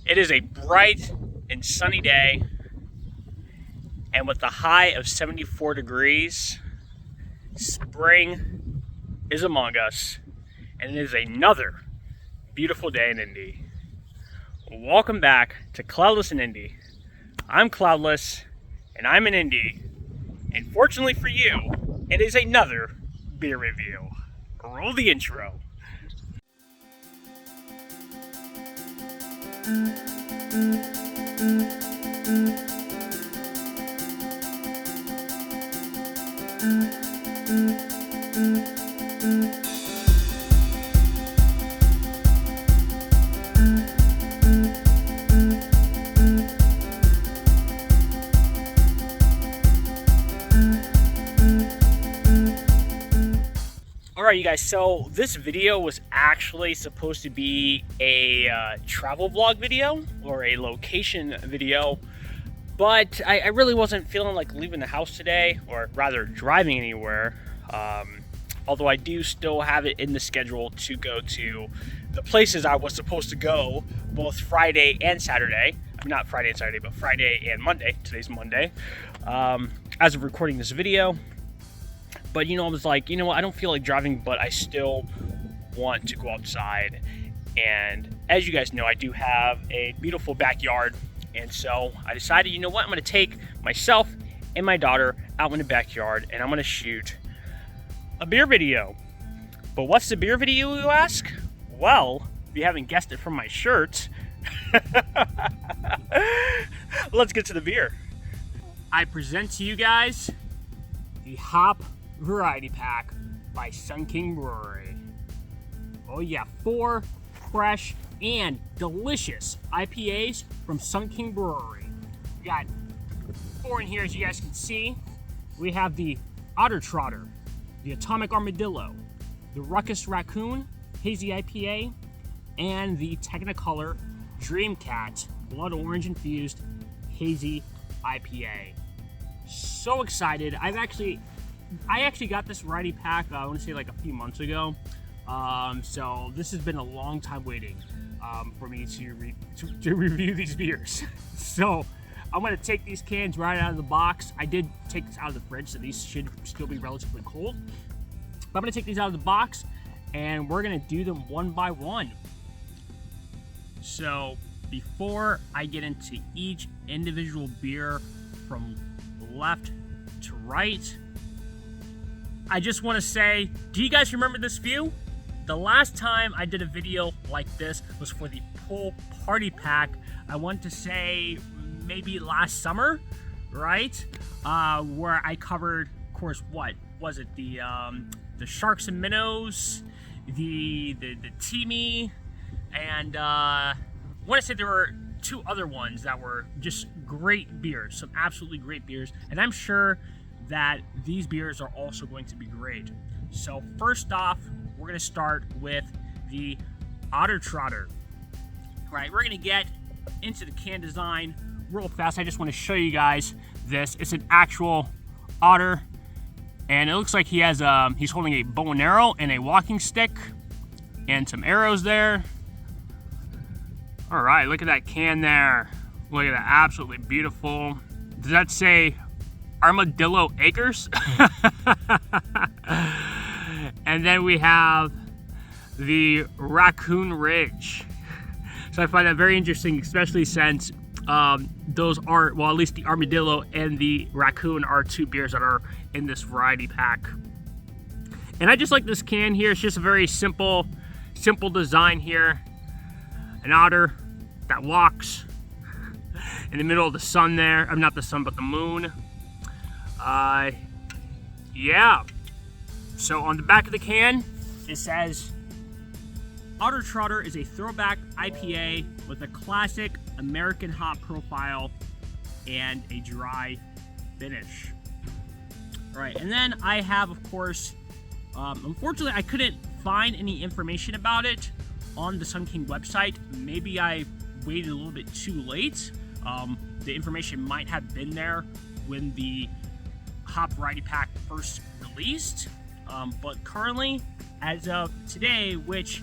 It is a bright and sunny day, and with a high of 74 degrees, spring is among us, and it is another beautiful day in Indy. Welcome back to Klaudless in Indy. I'm Klaudless, and I'm in Indy, and fortunately for you, it is another beer review. Roll the intro. Alright you guys, so this video was actually supposed to be a travel vlog video or a location video, but I really wasn't feeling like leaving the house today, or rather driving anywhere, although I do still have it in the schedule to go to the places I was supposed to go both Friday and Saturday. I mean, not Friday and Saturday, but Friday and Monday. Today's Monday as of recording this video. But I was like, I don't feel like driving, but I still want to go outside. And as you guys know, I do have a beautiful backyard. And so I decided, I'm going to take myself and my daughter out in the backyard, and I'm going to shoot a beer video. But what's the beer video, you ask? Well, if you haven't guessed it from my shirt, let's get to the beer. I present to you guys the Hop Variety Pack by Sun King Brewery. Oh yeah, 4 fresh and delicious IPAs from Sun King Brewery. We got 4 in here, as you guys can see. We have the Otter Trotter, the Atomic Armadillo, the Rawkus Raccoon Hazy IPA, and the Technicolor Dream Cat Blood Orange Infused Hazy IPA. So excited. I actually got this variety pack, I want to say like a few months ago. So this has been a long time waiting for me to review these beers. So I'm going to take these cans right out of the box. I did take this out of the fridge, so these should still be relatively cold. But I'm going to take these out of the box, and we're going to do them one by one. So before I get into each individual beer from left to right, I just want to say, do you guys remember this view? The last time I did a video like this was for the Pool Party Pack. I want to say maybe last summer, right? Where I covered, of course, what was it? The Sharks and Minnows, the Teamy, and I want to say there were 2 other ones that were just great beers, some absolutely great beers, and I'm sure that these beers are also going to be great. So first off, we're going to start with the Otter Trotter. All right, we're going to get into the can design real fast. I just want to show you guys this. It's an actual otter, and it looks like he has he's holding a bow and arrow and a walking stick and some arrows there. All right, look at that can there. Look at that, absolutely beautiful. Does that say Armadillo Acres? And then we have the Raccoon Ridge. So I find that very interesting, especially since those are, well, at least the Armadillo and the Raccoon are 2 beers that are in this variety pack. And I just like this can here. It's just a very simple design here. An otter that walks in the middle of the sun there. Not the sun, but the moon. Yeah. So on the back of the can, it says, Otter Trotter is a throwback IPA with a classic American hop profile and a dry finish. All right, and then I have, of course, unfortunately, I couldn't find any information about it on the Sun King website. Maybe I waited a little bit too late. The information might have been there when the Hop Variety Pack first released, but currently, as of today, which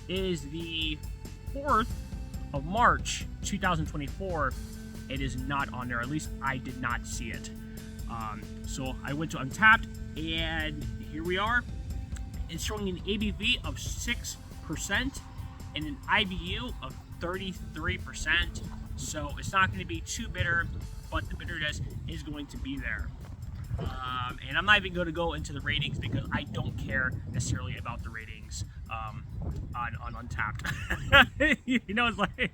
is the 4th of March 2024, it is not on there. At least I did not see it. So I went to Untapped, and here we are. It's showing an ABV of 6% and an IBU of 33%. So it's not going to be too bitter, but the bitterness is going to be there. And I'm not even going to go into the ratings because I don't care necessarily about the ratings on Untapped. You know, it's like,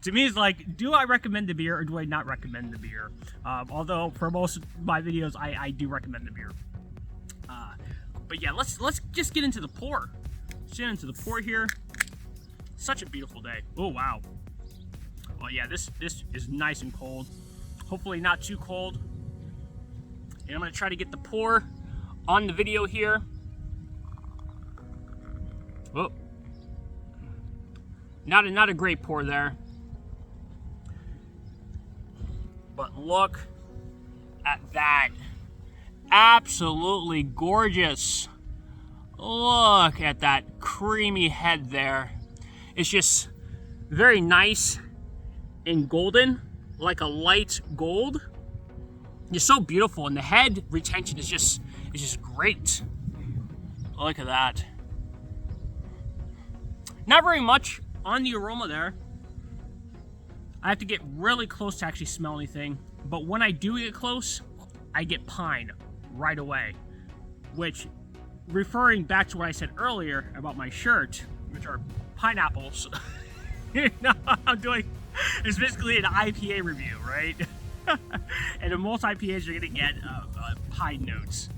to me, it's like, do I recommend the beer or do I not recommend the beer? Although for most of my videos, I do recommend the beer. But yeah, let's just get into the pour. Let's get into the pour here. Such a beautiful day. Oh wow. Well, yeah, this is nice and cold. Hopefully not too cold. And I'm gonna try to get the pour on the video here. Oh, not a great pour there. But look at that. Absolutely gorgeous. Look at that creamy head there. It's just very nice and golden, like a light gold. It's so beautiful, and the head retention is just great. Look at that. Not very much on the aroma there. I have to get really close to actually smell anything, but when I do get close, I get pine right away, which, referring back to what I said earlier about my shirt, which are pineapples, you know, I'm doing, it's basically an IPA review, right? And in most IPAs, you're gonna get pine notes.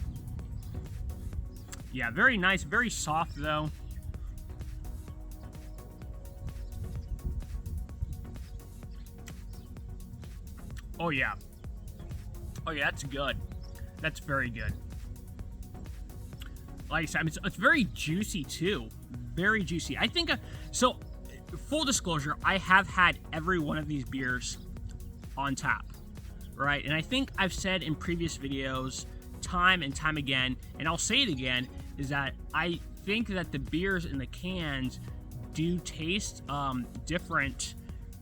Yeah, very nice, very soft though. Oh yeah. Oh yeah, that's good. That's very good. Like I said, I mean, it's very juicy too. Very juicy. I think, so full disclosure, I have had every one of these beers on tap, right? And I think I've said in previous videos, time and time again, and I'll say it again, is that I think that the beers in the cans do taste different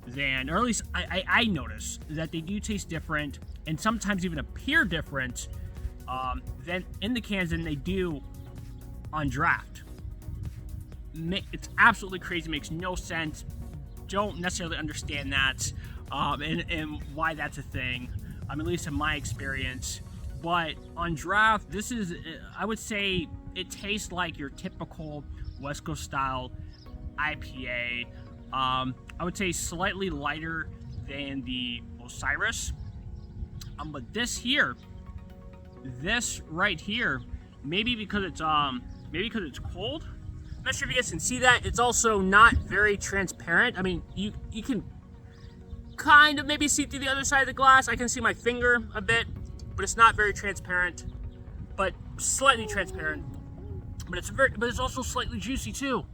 than, or at least I notice that they do taste different and sometimes even appear different than in the cans than they do on draft. It's absolutely crazy, makes no sense. Don't necessarily understand that and why that's a thing, at least in my experience. But on draft, this is, I would say, it tastes like your typical West Coast style IPA. I would say slightly lighter than the Osiris. But this right here, maybe because it's cold. I'm not sure if you guys can see that. It's also not very transparent. I mean, you can kind of maybe see through the other side of the glass. I can see my finger a bit, but it's not very transparent, but slightly transparent. But it's also slightly juicy too.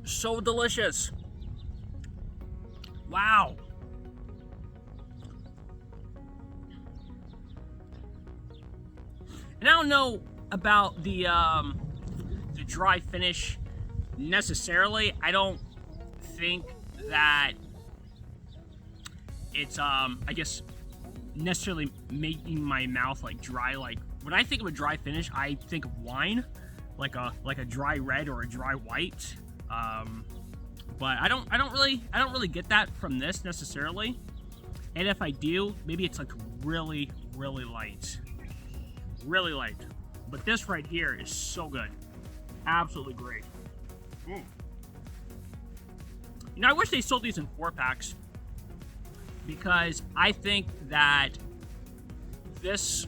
So delicious. Wow. And I don't know about the dry finish necessarily. I don't think that it's I guess necessarily making my mouth like dry. Like when I think of a dry finish, I think of wine, like a dry red or a dry white. But I don't really get that from this necessarily. And if I do, maybe it's like really light. Really light. But this right here is so good. Absolutely great. You know, I wish they sold these in 4-packs because I think that this,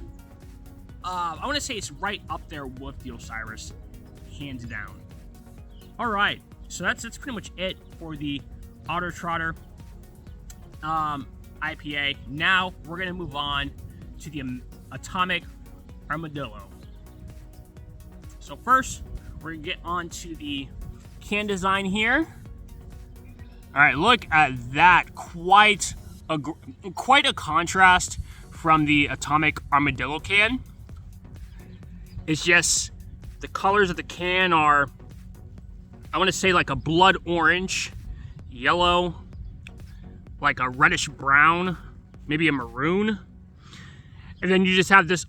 I want to say it's right up there with the Osiris, hands down. All right, so that's pretty much it for the Otter Trotter IPA. Now we're gonna move on to the Atomic Armadillo. So first, we're gonna get on to the can design here. All right, look at that. Quite a contrast from the Atomic Armadillo can. It's just The colors of the can are, I want to say like a blood orange, yellow, like a reddish brown, maybe a maroon. And then you just have this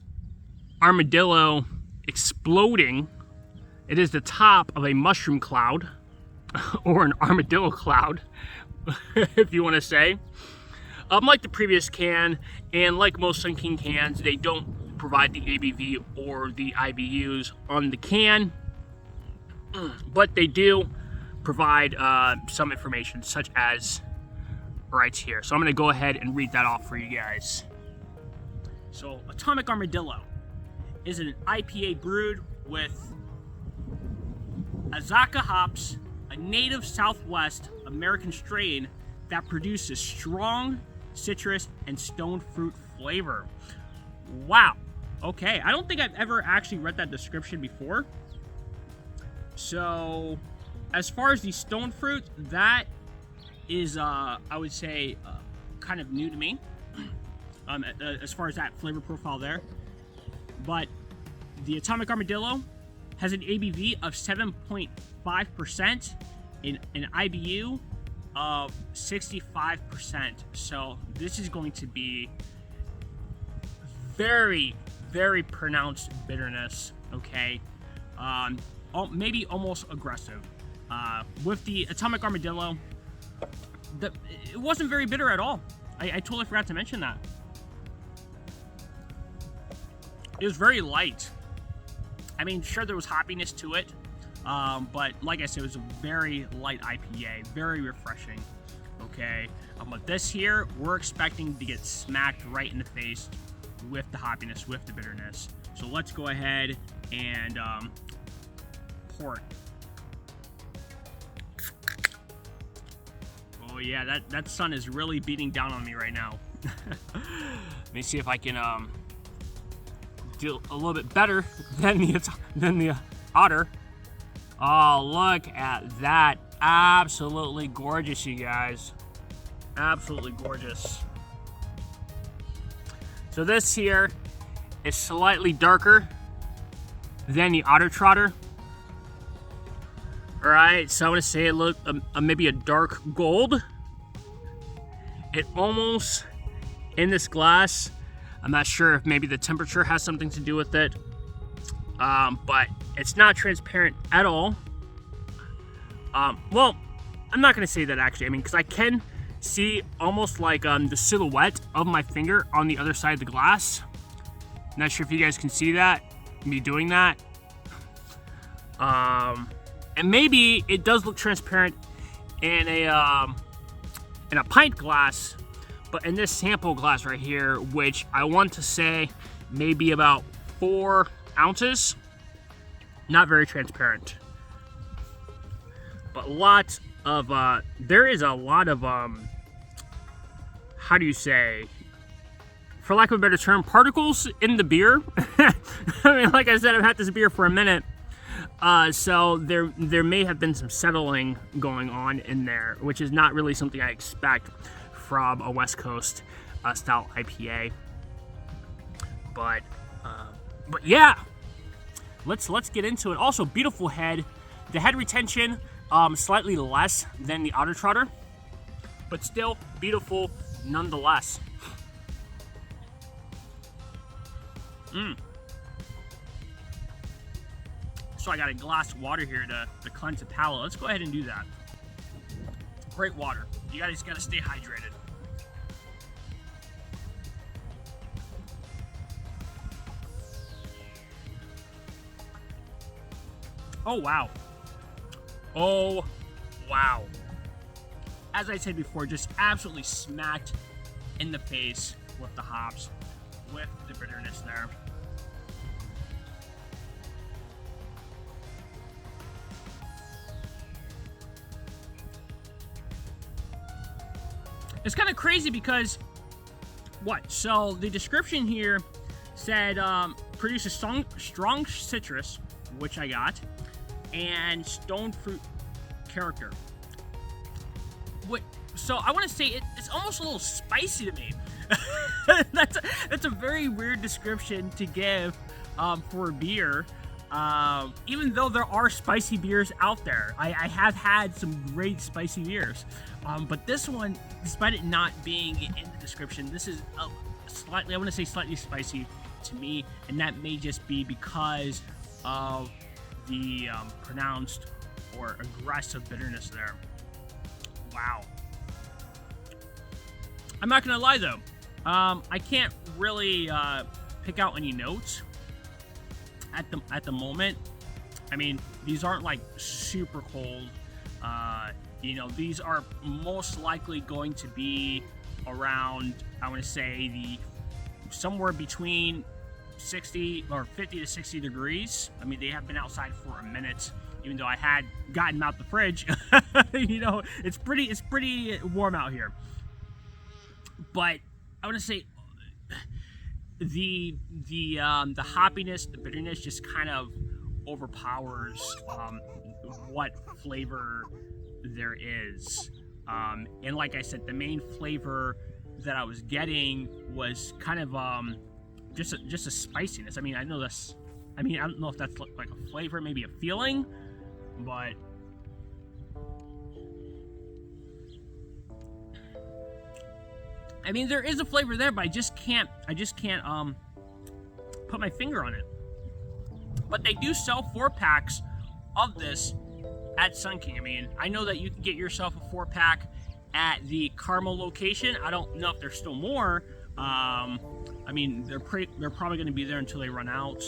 armadillo exploding. It is the top of a mushroom cloud, or an armadillo cloud, if you want to say. Like the previous can, and like most Sun King cans, they don't provide the ABV or the IBUs on the can, but they do provide some information, such as right here. So I'm going to go ahead and read that off for you guys. So, Atomic Armadillo is an IPA brewed with Azacca hops, a native Southwest American strain that produces strong citrus and stone fruit flavor. Wow. Okay, I don't think I've ever actually read that description before. So, as far as the stone fruit, that is, I would say, kind of new to me. As far as that flavor profile there. But the Atomic Armadillo has an ABV of 7.5% and an IBU of 65%. So this is going to be very, very pronounced bitterness, okay? Maybe almost aggressive. With the Atomic Armadillo, it wasn't very bitter at all. I totally forgot to mention that. It was very light. I mean, sure, there was hoppiness to it, but like I said, it was a very light IPA, very refreshing, okay? But this here, we're expecting to get smacked right in the face with the hoppiness, with the bitterness. So let's go ahead and pour it. Oh yeah, that sun is really beating down on me right now. Let me see if I can do a little bit better than the otter. Oh, look at that. Absolutely gorgeous, you guys. Absolutely gorgeous. So this here is slightly darker than the Otter Trotter. All right, so I want to say it look maybe a dark gold. It almost, in this glass, I'm not sure if maybe the temperature has something to do with it, but it's not transparent at all. Well, I'm not going to say that actually. I mean, because I can see almost like the silhouette of my finger on the other side of the glass. Not sure if you guys can see that, me doing that. And maybe it does look transparent in a pint glass, but in this sample glass right here, which I want to say maybe about 4 ounces, not very transparent. But lots of, there is a lot of, how do you say, for lack of a better term, particles in the beer. I mean, like I said, I've had this beer for a minute. So there may have been some settling going on in there, which is not really something I expect from a West Coast style IPA. But yeah, let's get into it. Also, beautiful head. The head retention slightly less than the Otter Trotter, but still beautiful nonetheless. So I got a glass of water here to cleanse the palate. Let's go ahead and do that. Great water. You guys gotta stay hydrated. Oh wow. Oh wow. As I said before, just absolutely smacked in the face with the hops, with the bitterness there. It's kind of crazy because, so the description here said produces strong citrus, which I got, and stone fruit character. So I want to say it's almost a little spicy to me. That's a very weird description to give for a beer. even though there are spicy beers out there. I have had some great spicy beers. But this one, despite it not being in the description, this is slightly, I want to say slightly spicy to me, and that may just be because of the pronounced or aggressive bitterness there. Wow. I'm not gonna lie though, I can't really pick out any notes at the moment. I mean, these aren't like super cold. These are most likely going to be around, I want to say, somewhere between 60 or 50 to 60 degrees. I mean, they have been outside for a minute, even though I had gotten them out the fridge. It's pretty warm out here. But I want to say the hoppiness, the bitterness just kind of overpowers what flavor there is. And like I said, the main flavor that I was getting was kind of just a spiciness. I mean, I don't know if that's like a flavor, maybe a feeling, but I mean, there is a flavor there, but I just can't put my finger on it. But they do sell 4-packs of this at Sun King. I mean, I know that you can get yourself a 4-pack at the Carmel location. I don't know if there's still more. I mean, they're probably going to be there until they run out.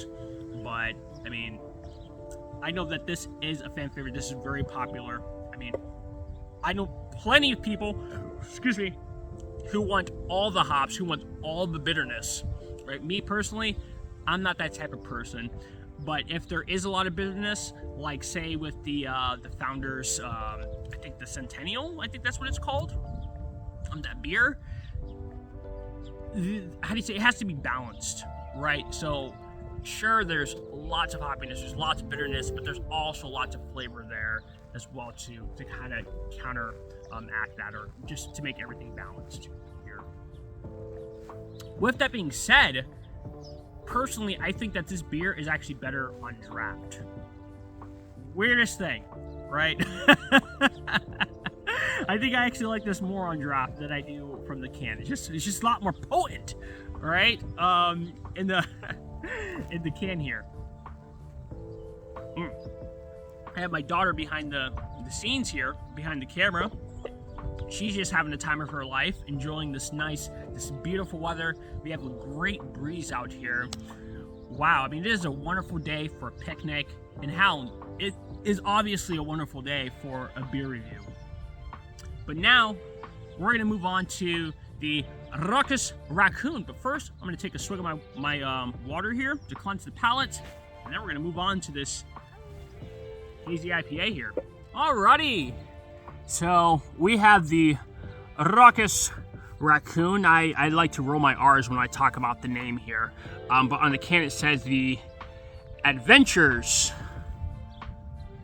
But I mean, I know that this is a fan favorite. This is very popular. I mean, I know plenty of people, excuse me, who want all the hops, who want all the bitterness, right? Me personally, I'm not that type of person. But if there is a lot of bitterness, like say with the Founders, I think the Centennial, I think that's what it's called, that beer, how do you say, it has to be balanced, right? So sure, there's lots of hoppiness, there's lots of bitterness, but there's also lots of flavor there as well to kind of counter act that, or just to make everything balanced here. With that being said, personally, I think that this beer is actually better on draft. Weirdest thing, right? I think I actually like this more on draft than I do from the can. It's just a lot more potent, right? In the can here. I have my daughter behind the scenes here, behind the camera. She's just having the time of her life, enjoying this beautiful weather. We have a great breeze out here. Wow, I mean, it is a wonderful day for a picnic, and how it is obviously a wonderful day for a beer review. But now, we're gonna move on to the Rawkus Raccoon. But first, I'm gonna take a swig of my water here to cleanse the palate, and then we're gonna move on to this hazy IPA here. Alrighty. So we have the Rawkus Raccoon. I like to roll my R's when I talk about the name here. But on the can it says the Adventures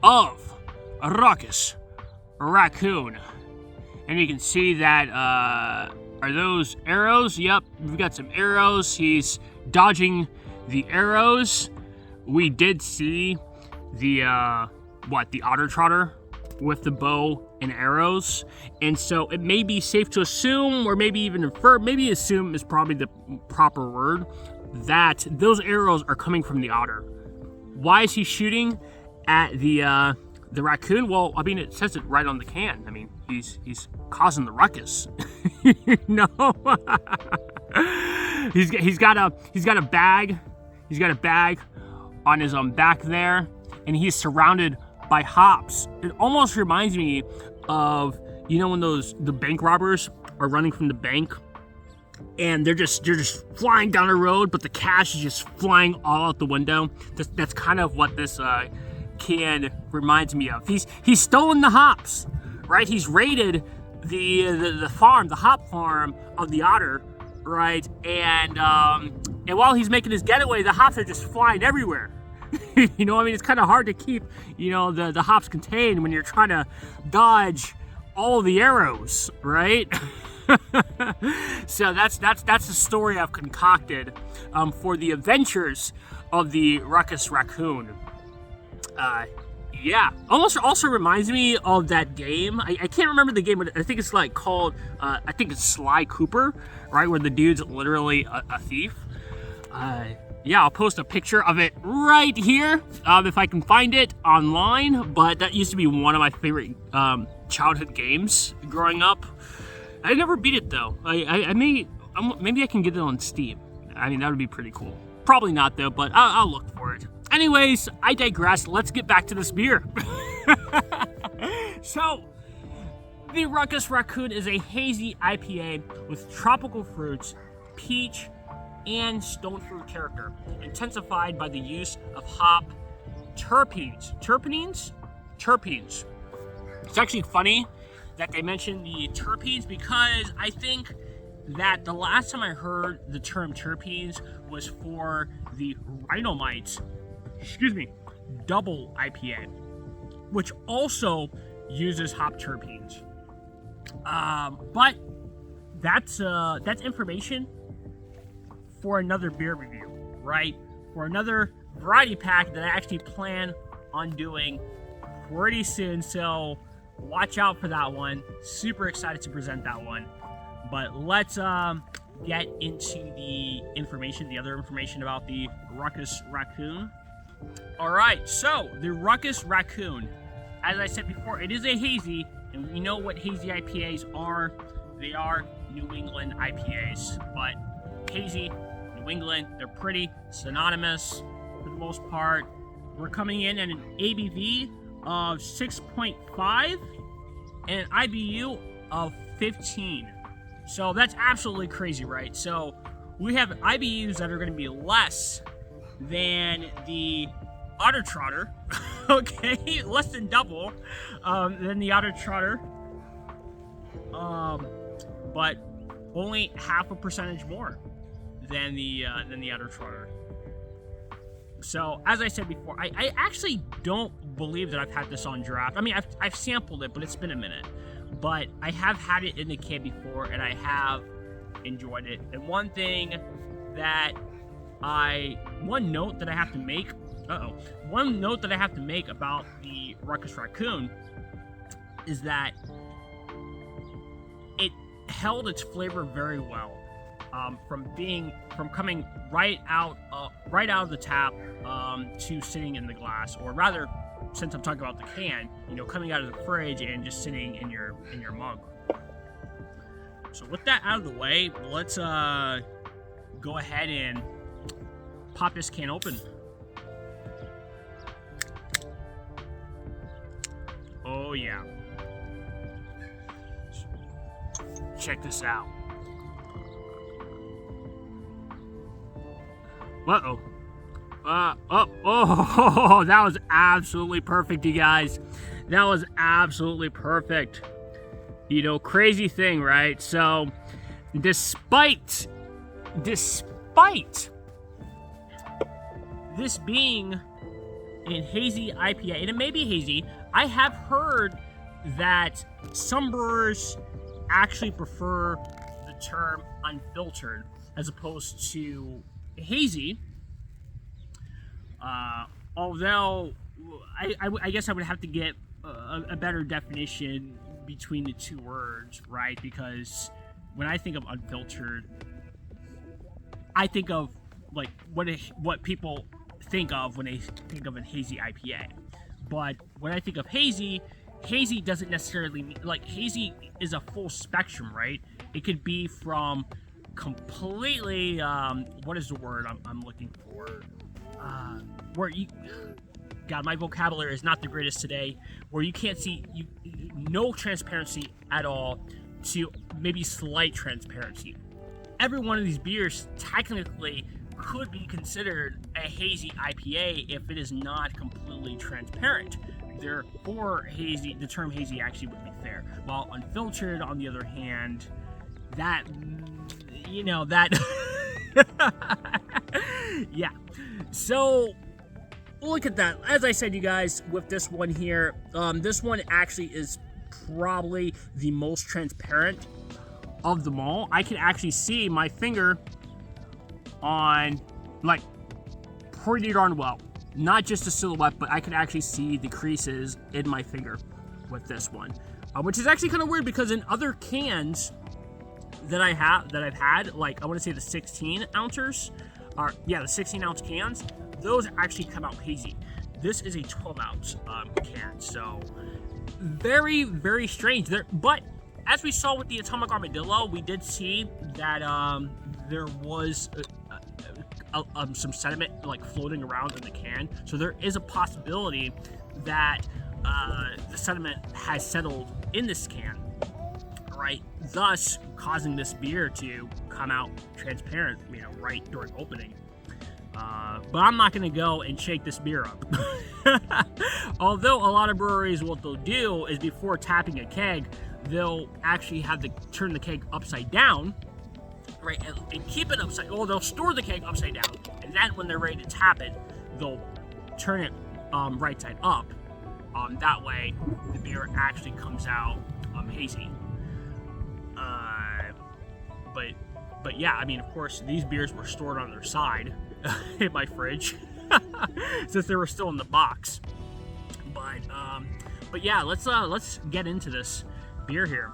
of Rawkus Raccoon. And you can see that, are those arrows? Yep, we've got some arrows. He's dodging the arrows. We did see the, the Otter Trotter with the bow and arrows, and so it may be safe to assume, or maybe even infer, maybe assume is probably the proper word, that those arrows are coming from the otter. Why is he shooting at the raccoon? Well, I mean, it says it right on the can. I mean, he's causing the ruckus. No, he's got a bag. He's got a bag on his back there, and he's surrounded by hops. It almost reminds me of, when the bank robbers are running from the bank, and they're just flying down the road, but the cash is just flying all out the window. That's kind of what this can reminds me of. He's stolen the hops, right? He's raided the farm, the hop farm of the otter, right? And while he's making his getaway, the hops are just flying everywhere. I mean, it's kind of hard to keep, the hops contained when you're trying to dodge all the arrows, right? So that's the story I've concocted for the adventures of the Rawkus Raccoon. Yeah, almost also reminds me of that game. I can't remember the game, but I think it's like called, I think it's Sly Cooper, right? Where the dude's literally a thief. Yeah, I'll post a picture of it right here, if I can find it online. But that used to be one of my favorite childhood games growing up. I never beat it though. Maybe I can get it on Steam. I mean, that would be pretty cool. Probably not though, but I'll look for it. Anyways, I digress. Let's get back to this beer. So, the Rawkus Raccoon is a hazy IPA with tropical fruits, peach, and stone fruit character, intensified by the use of hop terpenes. Terpenes. It's actually funny that they mentioned the terpenes because I think that the last time I heard the term terpenes was for the Rhinomite, double IPA, which also uses hop terpenes. But that's information for another beer review, right? For another variety pack that I actually plan on doing pretty soon. So watch out for that one. Super excited to present that one. But let's get into the other information about the Rawkus Raccoon. Alright, so the Rawkus Raccoon, as I said before, it is a hazy, and we know what hazy IPAs are. They are New England IPAs, but hazy, New England, they're pretty synonymous for the most part. We're coming in at an ABV of 6.5 and an IBU of 15. So that's absolutely crazy, right? So we have IBUs that are going to be less than the Otter Trotter, okay, less than double than the Otter Trotter, but only half a percentage more than the Otter Trotter. So as I said before, I actually don't believe that I've had this on draft. I mean, I've sampled it, but it's been a minute. But I have had it in the can before, and I have enjoyed it. And one note that I have to make about the Rawkus Raccoon is that it held its flavor very well, from coming right out of the tap to sitting in the glass, or rather, since I'm talking about the can, coming out of the fridge and just sitting in your mug. So with that out of the way, let's go ahead and pop this can open. Oh yeah. Check this out. Uh-oh. That was absolutely perfect, you guys. That was absolutely perfect. Crazy thing, right? So, despite this being a hazy IPA, and it may be hazy, I have heard that some brewers actually prefer the term unfiltered as opposed to hazy. Although I guess I would have to get a better definition between the two words, right? Because when I think of unfiltered, I think of like what people think of when they think of a hazy IPA. But when I think of hazy doesn't necessarily mean, like, hazy is a full spectrum, right? It could be from completely what is the word I'm looking for? Where you, God, my vocabulary is not the greatest today, where you can't see no transparency at all to maybe slight transparency. Every one of these beers technically could be considered a hazy IPA if it is not completely transparent. Therefore, the term hazy actually would be fair. While unfiltered, on the other hand, that yeah. So look at that. As I said, you guys, with this one here, this one actually is probably the most transparent of them all. I can actually see my finger on, like, pretty darn well. not just the silhouette, but I could actually see the creases in my finger with this one, which is actually kind of weird because in other cans that I've had, like I want to say the 16 ounces, the 16 ounce cans, those actually come out hazy. This is a 12 ounce can, so very, very strange there. But as we saw with the Atomic Armadillo, we did see that there was some sediment like floating around in the can, so there is a possibility that the sediment has settled in this can, right? Thus causing this beer to come out transparent, right during opening. But I'm not going to go and shake this beer up. Although a lot of breweries, what they'll do is before tapping a keg, they'll actually have to turn the keg upside down, right, and keep it upside. Well, they'll store the keg upside down, and then when they're ready to tap it, they'll turn it right side up. That way, the beer actually comes out hazy. But yeah, I mean, of course, these beers were stored on their side in my fridge since they were still in the box. But yeah, let's get into this beer here.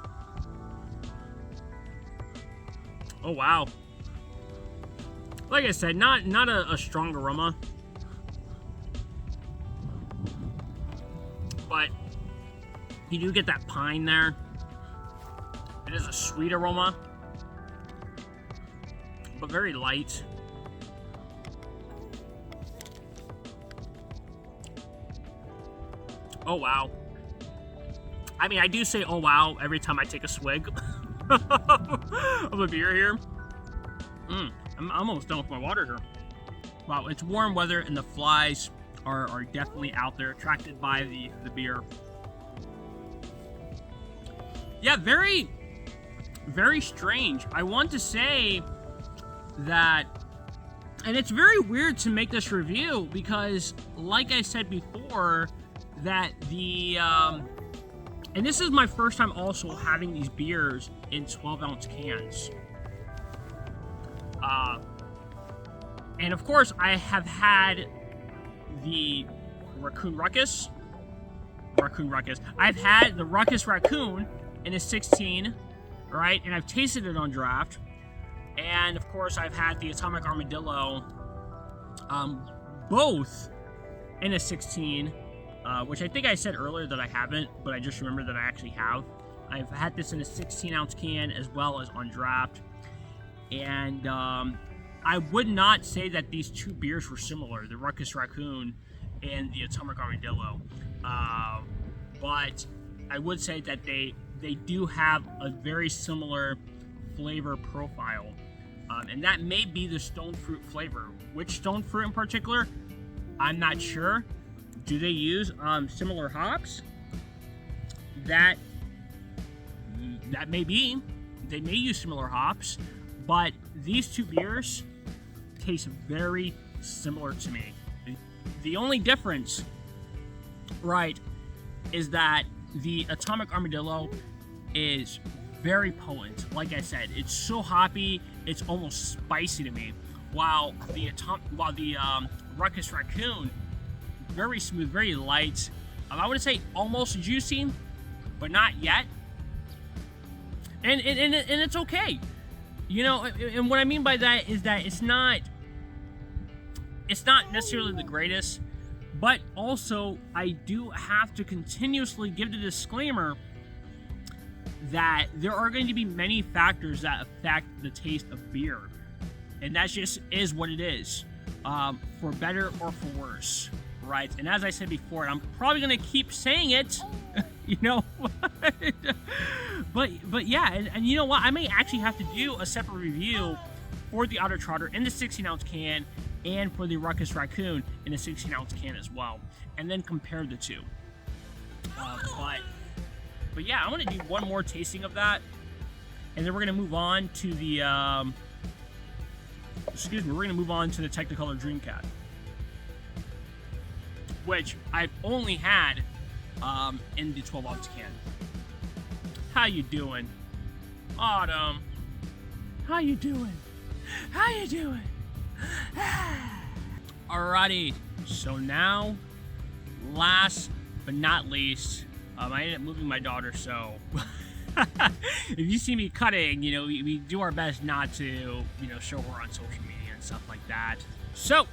Oh wow! Like I said, not a strong aroma, but you do get that pine there. It is a sweet aroma, but very light. Oh wow. I mean, I do say oh wow every time I take a swig of a beer here. I'm almost done with my water here. Wow, it's warm weather and the flies are definitely out there, attracted by the beer. Yeah, very, very strange. I want to say that, and it's very weird to make this review because, like I said before, that and this is my first time also having these beers in 12 ounce cans. And of course, I have had the Rawkus Raccoon. I've had the Rawkus Raccoon in a 16, right? And I've tasted it on draft. And of course, I've had the Atomic Armadillo, both in a 16, which I think I said earlier that I haven't, but I just remembered that I actually have. I've had this in a 16 ounce can as well as on draft. And I would not say that these two beers were similar, the Rawkus Raccoon and the Atomic Armadillo. But I would say that they do have a very similar flavor profile. And that may be the stone fruit flavor. Which stone fruit in particular, I'm not sure. Do they use similar hops? That may be. They may use similar hops, but these two beers taste very similar to me. The only difference, right, is that the Atomic Armadillo is very potent. Like I said, it's so hoppy, it's almost spicy to me. While the Rawkus Raccoon, very smooth, very light. I would say almost juicy, but not yet. And it's okay. And what I mean by that is that it's not necessarily the greatest, but also I do have to continuously give the disclaimer that there are going to be many factors that affect the taste of beer. And that just is what it is, for better or for worse, right? And as I said before, I'm probably going to keep saying it, but yeah, and you know what? I may actually have to do a separate review for the Otter Trotter in the 16 ounce can and for the Rawkus Raccoon in a 16 ounce can as well, and then compare the two. But yeah, I want to do one more tasting of that, and then we're going to move on to the we're going to move on to the Technicolor Dream Cat, which I've only had in the 12 ounce can. How you doing, Autumn? How you doing? Alrighty, so now, last but not least, I ended up moving my daughter, so if you see me cutting, you know, we do our best not to, you know, show her on social media and stuff like that. So,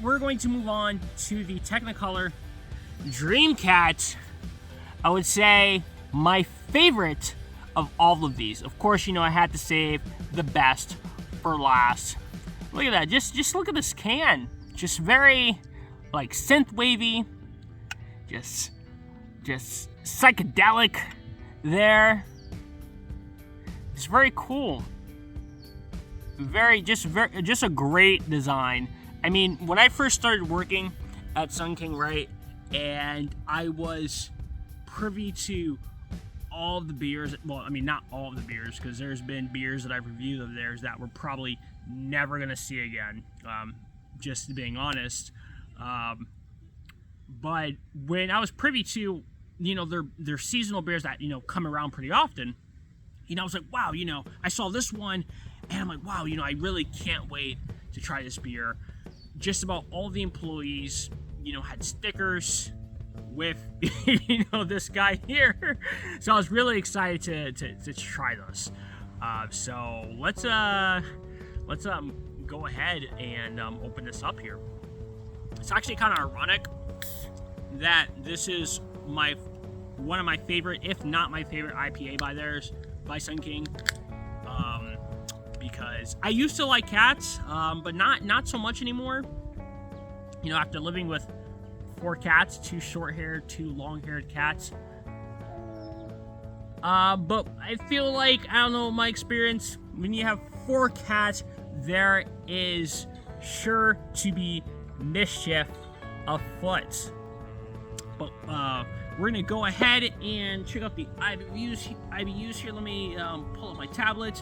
we're going to move on to the Technicolor Dream Cat. I would say my favorite of all of these. Of course, you know, I had to save the best for last. Look at that, just look at this can. Just very, like, synth wavy, just psychedelic there. It's very cool. Just a great design. I mean, when I first started working at Sun King, right, and I was privy to all of the beers, well, I mean, not all of the beers, because there's been beers that I've reviewed of theirs that we're probably never going to see again, just being honest. But when I was privy to, you know, their seasonal beers that, you know, come around pretty often, you know, I was like, wow, you know, I saw this one, and I'm like, wow, you know, I really can't wait to try this beer. Just about all the employees, you know, had stickers with, you know, this guy here. So I was really excited to try this. So let's go ahead and open this up here. It's actually kind of ironic that this is one of my favorite, if not my favorite, IPA by Sun King. Because I used to like cats, but not so much anymore. You know, after living with 4 cats, 2 short-haired, 2 long-haired cats. But I feel like, I don't know, my experience, when you have 4 cats, there is sure to be mischief afoot. But we're gonna go ahead and check out the IBUs here. Let me pull up my tablet.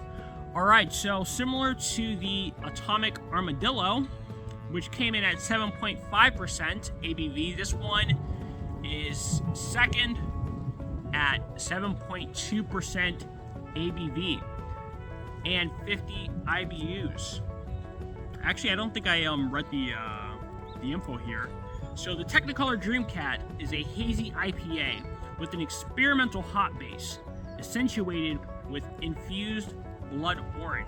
Alright, so similar to the Atomic Armadillo, which came in at 7.5% ABV, this one is second at 7.2% ABV and 50 IBUs. Actually, I don't think I read the info here. So the Technicolor Dream Cat is a hazy IPA with an experimental hop base, accentuated with infused blood orange.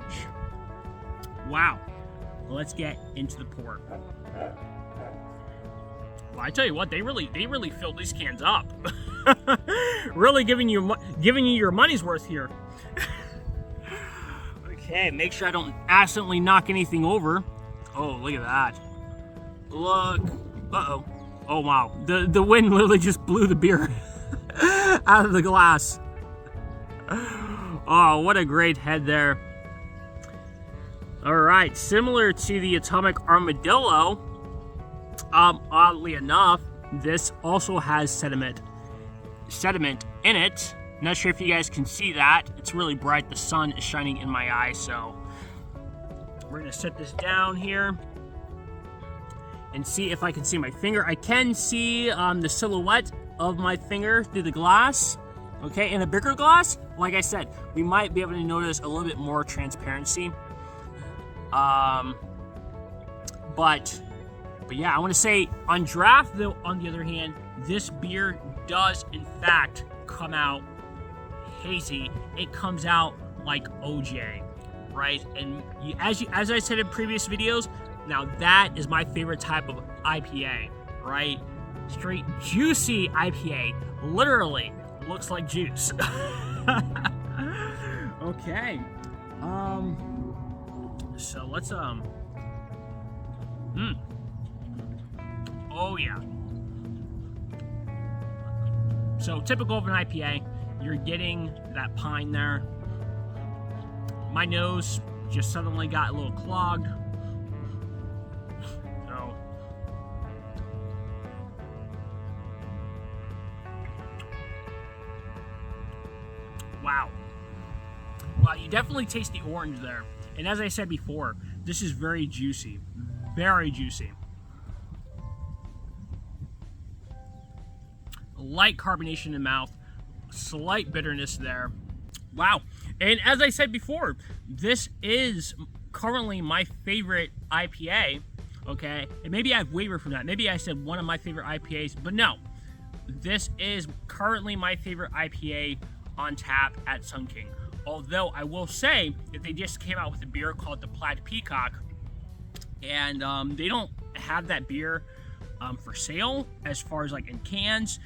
Wow. Well, let's get into the pour. Well, I tell you what, they really filled these cans up. Really giving you your money's worth here. Okay, make sure I don't accidentally knock anything over. Oh, look at that. Look. Uh-oh. Oh, wow. The wind literally just blew the beer out of the glass. Oh, what a great head there. Alright, similar to the Atomic Armadillo, oddly enough, this also has sediment in it. Not sure if you guys can see that. It's really bright. The sun is shining in my eye, so we're going to set this down here and see if I can see my finger. I can see the silhouette of my finger through the glass. Okay, in a bigger glass, like I said, we might be able to notice a little bit more transparency. But yeah, I want to say on draft, though, on the other hand, this beer does in fact come out hazy. It comes out like OJ, right? And as I said in previous videos, now that is my favorite type of IPA, right? Straight juicy IPA, literally looks like juice. Okay. So let's oh yeah. So typical of an IPA, you're getting that pine there. My nose just suddenly got a little clogged. So wow. Wow, you definitely taste the orange there. And as I said before, this is very juicy. Very juicy. Light carbonation in the mouth. Slight bitterness there. Wow. And as I said before, this is currently my favorite IPA. Okay, and maybe I've wavered from that. Maybe I said one of my favorite IPAs, but no. This is currently my favorite IPA on tap at Sun King. Although I will say that they just came out with a beer called the Plaid Peacock, and they don't have that beer for sale as far as like in cans,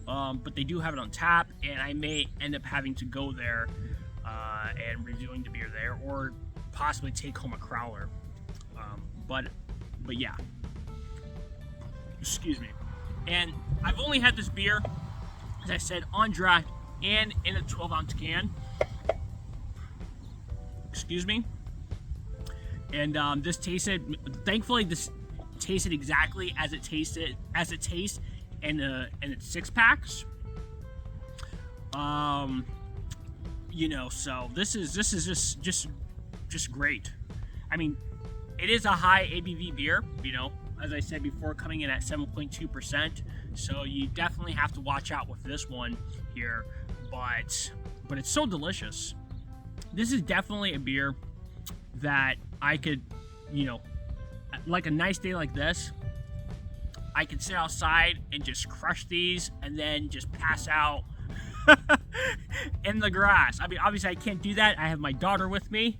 but they do have it on tap, and I may end up having to go there and reviewing the beer there, or possibly take home a crowler. But yeah, excuse me. And I've only had this beer, as I said, on draft and in a 12-ounce can. Excuse me. And this tasted, thankfully, this tasted exactly as it tastes in its 6-packs. You know, so this is just great. I mean, it is a high ABV beer, you know, as I said before, coming in at 7.2%. So you definitely have to watch out with this one here, but it's so delicious. This is definitely a beer that I could, you know, like a nice day like this, I could sit outside and just crush these and then just pass out in the grass. I mean, obviously I can't do that. I have my daughter with me,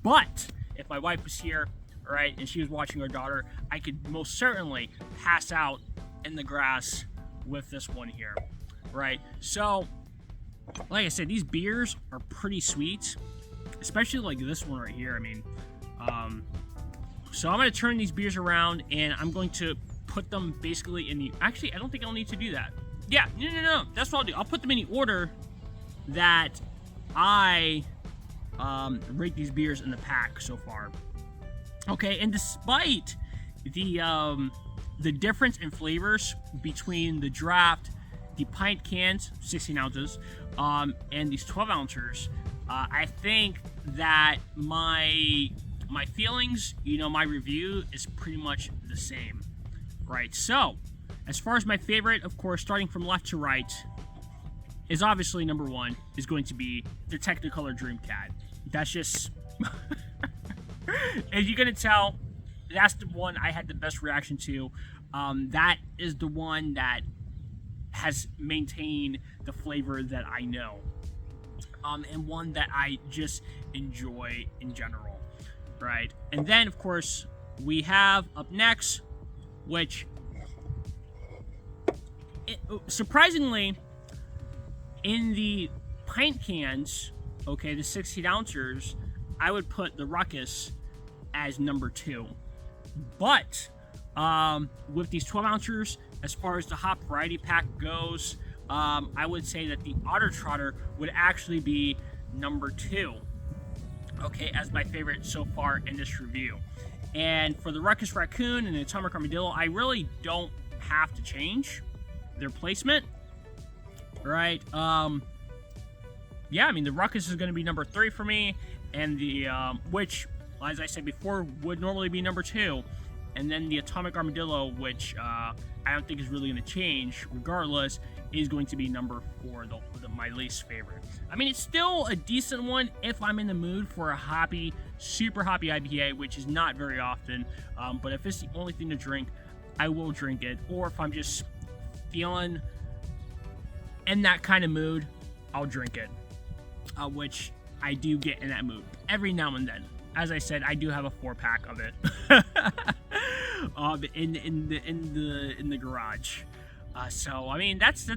but if my wife was here, right, and she was watching her daughter, I could most certainly pass out in the grass with this one here, right? So, like I said, these beers are pretty sweet, especially like this one right here. I mean, so I'm going to turn these beers around, and I'm going to put them basically in the... Actually, I don't think I'll need to do that. Yeah, no. That's what I'll do. I'll put them in the order that I rate these beers in the pack so far. Okay, and despite the difference in flavors between the draft, the pint cans, 16 ounces, and these 12 ounces, I think that my feelings, you know, my review is pretty much the same, right? So, as far as my favorite, of course, starting from left to right, is obviously number one, is going to be the Technicolor Dream Cat. That's just... As you're going to tell, that's the one I had the best reaction to. That is the one that has maintained the flavor that I know. And one that I just enjoy in general, right? And then, of course, we have up next, which, surprisingly, in the pint cans, okay, the 16 ounces, I would put the Rawkus as number 2. But with these 12 ounces, as far as the hop variety pack goes, I would say that the Otter Trotter would actually be number 2, okay, as my favorite so far in this review. And for the Rawkus Raccoon and the Atomic Armadillo, I really don't have to change their placement, right? Yeah, I mean, the Rawkus is going to be number 3 for me, and the which, as I said before, would normally be number 2, and then the Atomic Armadillo, which I don't think is really going to change regardless, is going to be number 4, my least favorite. I mean, it's still a decent one if I'm in the mood for a hoppy, super hoppy IPA, which is not very often, but if it's the only thing to drink, I will drink it. Or if I'm just feeling in that kind of mood, I'll drink it, which I do get in that mood every now and then. As I said, I do have a 4-pack of it in the garage. So I mean, that's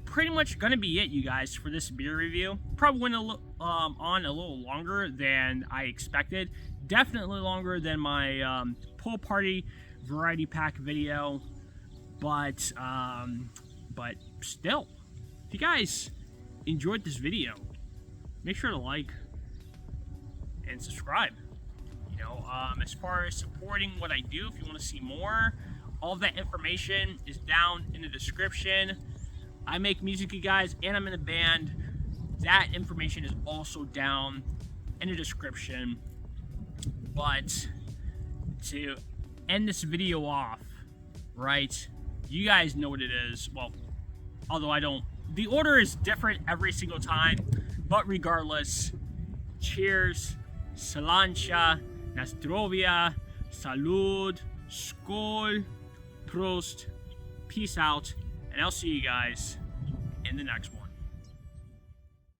pretty much gonna be it, you guys, for this beer review. Probably went on a little longer than I expected. Definitely longer than my pool party variety pack video, but still, if you guys enjoyed this video, make sure to like and subscribe. You know, as far as supporting what I do, if you want to see more, all of that information is down in the description. I make music, you guys, and I'm in a band. That information is also down in the description. But to end this video off, right, you guys know what it is. Well, although I don't, the order is different every single time, but regardless, cheers, Salancha, Nastrovia, Salud, Skål, Prost, peace out, and I'll see you guys in the next one.